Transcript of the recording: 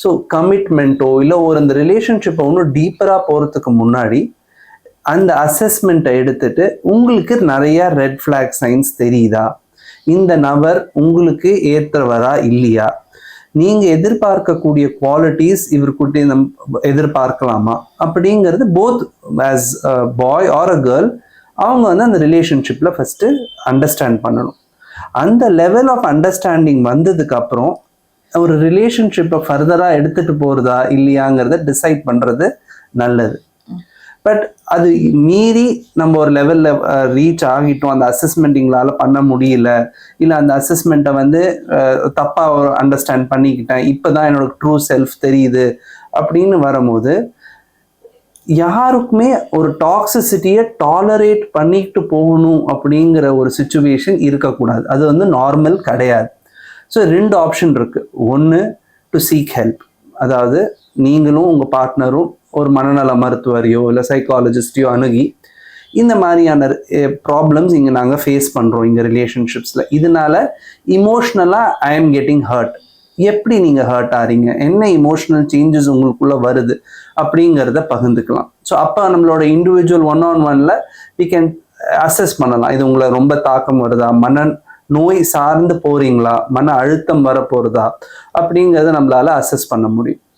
So கமிட்மெண்ட்டோ இல்லை இந்த ரிலேஷன்ஷிப்பை இன்னும் டீப்பராக போகிறதுக்கு முன்னாடி அந்த அசஸ்மெண்ட்டை எடுத்துட்டு உங்களுக்கு நிறைய ரெட் ஃப்ளாக் சைன்ஸ் தெரியுதா, இந்த நபர் உங்களுக்கு ஏற்றவரா இல்லையா, நீங்க எதிர்பார்க்கக்கூடிய குவாலிட்டிஸ் இவர்கிட்ட எதிர்பார்க்கலாமா அப்படிங்கிறது both as a boy or a girl அவங்க அந்த ரிலேஷன்ஷிப்ல ஃபர்ஸ்ட் அண்டர்ஸ்டாண்ட் பண்ணணும். அந்த லெவல் ஆஃப் அண்டர்ஸ்டாண்டிங் வந்ததுக்கு அப்புறம் ஒரு ரிலேஷன்ஷிப்பை ஃபர்தரா எடுத்துட்டு போறதா இல்லையாங்கிறத டிசைட் பண்றது நல்லது. பட் அது மீறி நம்ம ஒரு லெவல்ல ரீச் ஆகிட்டோம், அந்த அசஸ்மெண்ட் எங்களால பண்ண முடியல, இல்லை அந்த அசஸ்மெண்ட்டை தப்பா அண்டர்ஸ்டாண்ட் பண்ணிக்கிட்டேன், இப்போதான் என்னோட ட்ரூ செல்ஃப் தெரியுது அப்படின்னு வரும்போது யாருக்குமே ஒரு டாக்ஸிசிட்டியை டாலரேட் பண்ணிட்டு போகணும் அப்படிங்கிற ஒரு சுச்சுவேஷன் இருக்கக்கூடாது. அது நார்மல் கிடையாது. ஸோ 2 ஆப்ஷன் இருக்கு. ஒன்று, டு சீக் ஹெல்ப், அதாவது நீங்களும் உங்கள் பார்ட்னரும் ஒரு மனநல மருத்துவரையோ இல்லை சைக்காலஜிஸ்டையோ அணுகி இந்த மாதிரியான ப்ராப்ளம்ஸ் இங்கே நாங்கள் ஃபேஸ் பண்ணுறோம் இங்கே ரிலேஷன்ஷிப்ஸில், இதனால இமோஷ்னலாக ஐ எம் கெட்டிங் ஹர்ட், எப்படி நீங்கள் ஹர்ட் ஆறீங்க, என்ன இமோஷனல் சேஞ்சஸ் உங்களுக்குள்ள வருது அப்படிங்கிறத பகிர்ந்துக்கலாம். ஸோ அப்போ நம்மளோட individual 1-on-1 we can assess பண்ணலாம். இது உங்களை ரொம்ப தாக்கம் வருதா, மன நோய் சார்ந்து போறீங்களா, மன அழுத்தம் வர போறதா அப்படிங்கிறத நம்மளால அசஸ் பண்ண முடியும்.